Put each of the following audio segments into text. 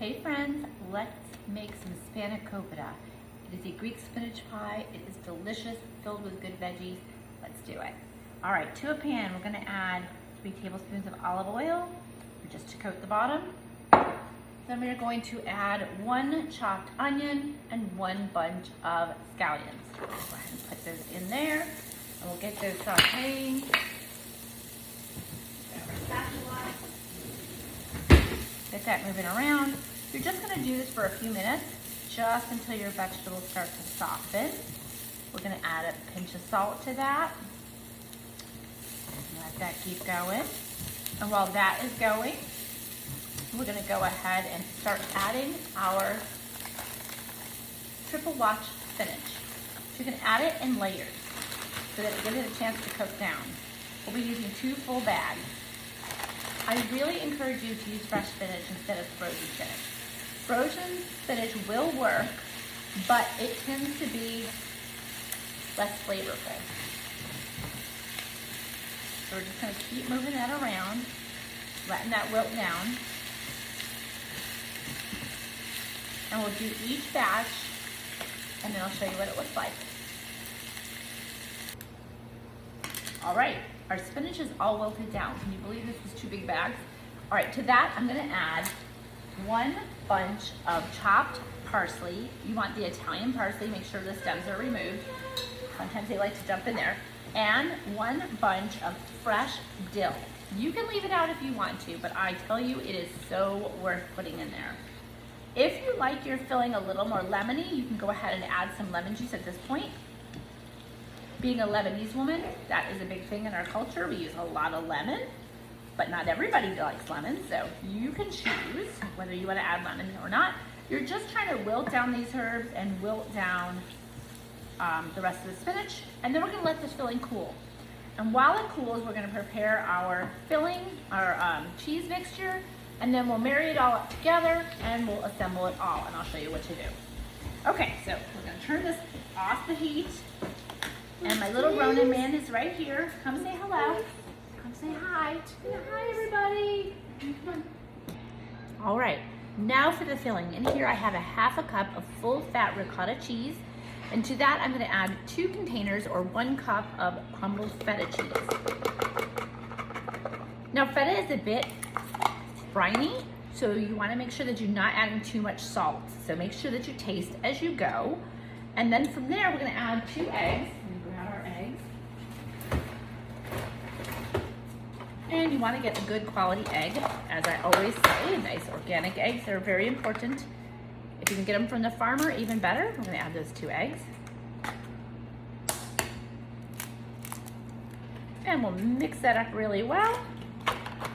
Hey friends, let's make some Spanakopita. It is a Greek spinach pie. It is delicious, filled with good veggies. Let's do it. All right, to a pan, we're gonna add 3 tablespoons of olive oil, just to coat the bottom. Then we're going to add 1 chopped onion and 1 bunch of scallions. Go ahead and put those in there, and we'll get those sauteing. Get that moving around. You're just gonna do this for a few minutes, just until your vegetables start to soften. We're gonna add a pinch of salt to that. Let that keep going. And while that is going, we're gonna go ahead and start adding our triple watch spinach. So you can add it in layers so that it gives it a chance to cook down. We'll be using 2 full bags. I really encourage you to use fresh spinach instead of frozen spinach. Frozen spinach will work, but it tends to be less flavorful. So we're just gonna keep moving that around, letting that wilt down. And we'll do each batch, and then I'll show you what it looks like. All right, our spinach is all wilted down. Can you believe this was 2 big bags? All right, to that, I'm gonna add 1 bunch of chopped parsley. You want the Italian parsley, make sure the stems are removed. Sometimes they like to jump in there. And 1 bunch of fresh dill. You can leave it out if you want to, but I tell you, it is so worth putting in there. If you like your filling a little more lemony, you can go ahead and add some lemon juice at this point. Being a Lebanese woman, that is a big thing in our culture. We use a lot of lemon, but not everybody likes lemon, so you can choose whether you want to add lemon or not. You're just trying to wilt down these herbs and wilt down the rest of the spinach, and then we're going to let this filling cool. And while it cools, we're going to prepare our filling, our cheese mixture, and then we'll marry it all up together and we'll assemble it all, and I'll show you what to do. Okay, so we're going to turn this off the heat. And my little Ronin man is right here. Come say hello. Come say hi. Hi, everybody. All right, now for the filling. In here I have a 1/2 cup of full fat ricotta cheese. And to that I'm gonna add 2 containers or 1 cup of crumbled feta cheese. Now feta is a bit briny, so you wanna make sure that you're not adding too much salt. So make sure that you taste as you go. And then from there, we're gonna add 2 eggs. And you want to get a good quality egg. As I always say, nice organic eggs are very important. If you can get them from the farmer, even better. I'm going to add those 2 eggs. And we'll mix that up really well.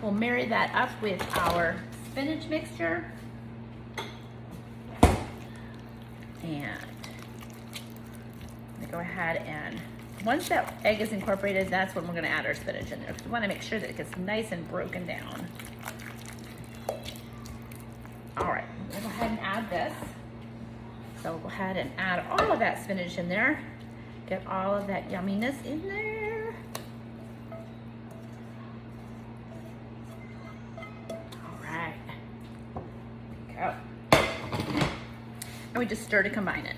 We'll marry that up with our spinach mixture. And I'm going to go ahead and once that egg is incorporated, that's when we're gonna add our spinach in there. We wanna make sure that it gets nice and broken down. All right, we'll go ahead and add this. So we'll go ahead and add all of that spinach in there. Get all of that yumminess in there. All right, go. And we just stir to combine it.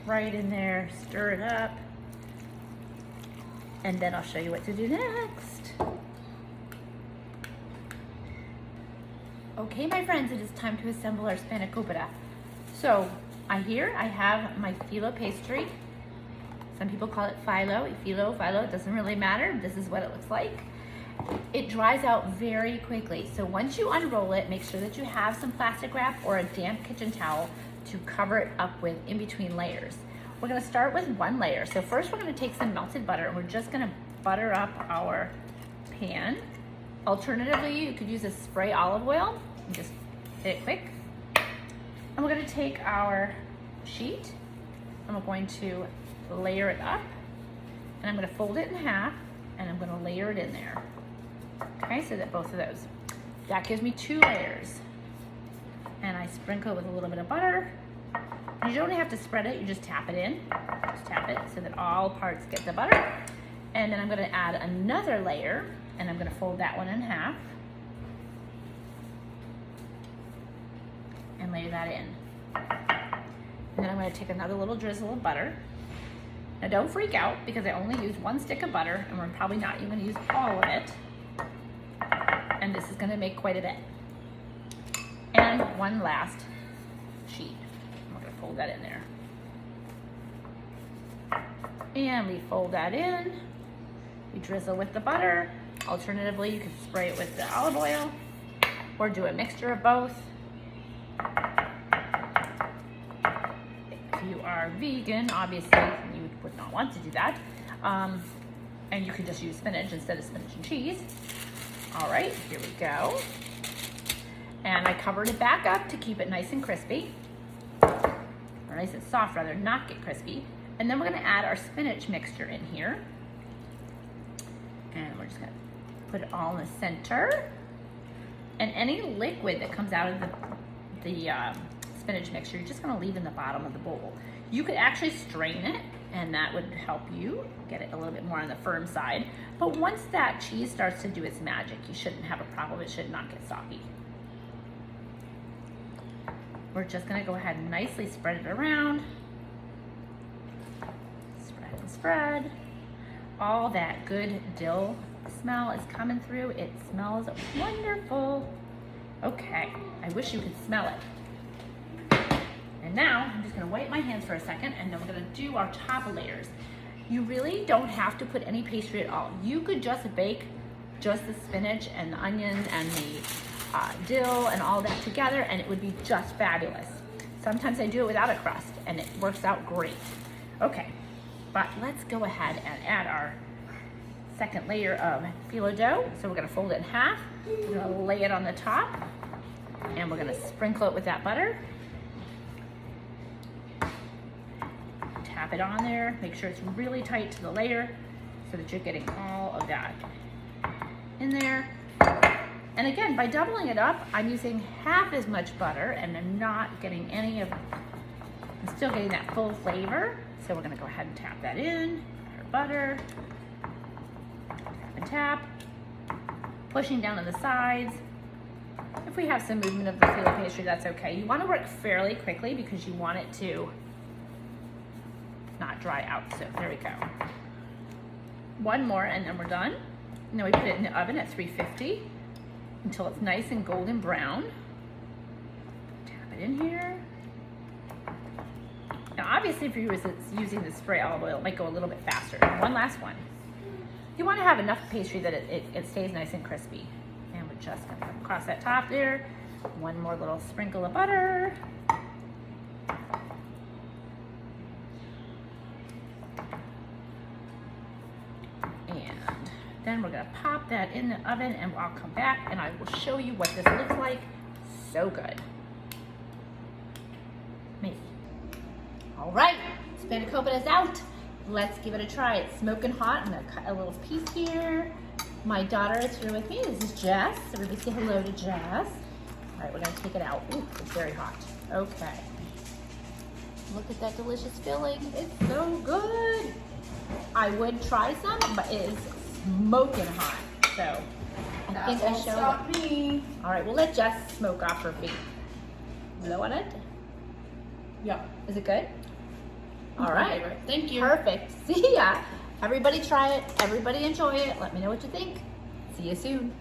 Right in there, stir it up, and then I'll show you what to do next. Okay, my friends, it is time to assemble our Spanakopita. So I have my phyllo pastry. Some people call it phyllo, phyllo, it doesn't really matter. This is what it looks like. It dries out very quickly. So once you unroll it, make sure that you have some plastic wrap or a damp kitchen towel to cover it up with in between layers. We're gonna start with 1 layer. So first we're gonna take some melted butter and we're just gonna butter up our pan. Alternatively, you could use a spray olive oil and just hit it quick. And we're gonna take our sheet and we're going to layer it up. And I'm gonna fold it in half and I'm gonna layer it in there. Okay, so that both of those. That gives me 2 layers. And I sprinkle with a little bit of butter. You don't have to spread it, you just tap it in. Just tap it so that all parts get the butter. And then I'm gonna add another layer, and I'm gonna fold that one in half. and lay that in. And then I'm gonna take another little drizzle of butter. Now don't freak out because I only used 1 stick of butter and we're probably not even gonna use all of it. And this is gonna make quite a bit. And 1 last sheet. We're gonna fold that in there. And we fold that in. We drizzle with the butter. Alternatively, you can spray it with the olive oil or do a mixture of both. If you are vegan, obviously, you would not want to do that. And you could just use spinach instead of spinach and cheese. All right, here we go. And I covered it back up to keep it nice and crispy. Or nice and soft rather, not get crispy. And then we're gonna add our spinach mixture in here. And we're just gonna put it all in the center. And any liquid that comes out of the spinach mixture, you're just gonna leave in the bottom of the bowl. You could actually strain it, and that would help you get it a little bit more on the firm side. But once that cheese starts to do its magic, you shouldn't have a problem. It should not get soggy. We're just gonna go ahead and nicely spread it around. Spread and spread. All that good dill smell is coming through. It smells wonderful. Okay, I wish you could smell it. And now I'm just gonna wipe my hands for a second and then we're gonna do our top layers. You really don't have to put any pastry at all. You could just bake just the spinach and the onions and the dill and all that together and it would be just fabulous. Sometimes I do it without a crust and it works out great. Okay, but let's go ahead and add our second layer of phyllo dough. So we're gonna fold it in half. We're gonna lay it on the top and we're gonna sprinkle it with that butter. Tap it on there, make sure it's really tight to the layer so that you're getting all of that in there. And again, by doubling it up, I'm using half as much butter and I'm not getting any of, I'm still getting that full flavor. So we're gonna go ahead and tap that in, our butter, tap and tap, pushing down on the sides. If we have some movement of the phyllo pastry, that's okay. You wanna work fairly quickly because you want it to not dry out. So there we go. One more and then we're done. And then we put it in the oven at 350 until it's nice and golden brown. Tap it in here. Now obviously if you're using the spray olive oil, it might go a little bit faster. One last one. You want to have enough pastry that it stays nice and crispy. And we're just gonna come across that top there. One more little sprinkle of butter. Then we're gonna pop that in the oven and I'll come back and I will show you what this looks like. So good. Amazing. All right, Spanakopita is out. Let's give it a try. It's smoking hot. I'm gonna cut a little piece here. My daughter is here with me. This is Jess. Everybody say hello to Jess. All right, we're gonna take it out. Ooh, it's very hot. Okay. Look at that delicious filling. It's so good. I would try some, but it is smoking hot. So I think I showed me. All right, we'll let Jess smoke off her feet. Blow on it. Yeah. Is it good? All right. Thank you. Perfect. See ya. Everybody try it. Everybody enjoy it. Let me know what you think. See you soon.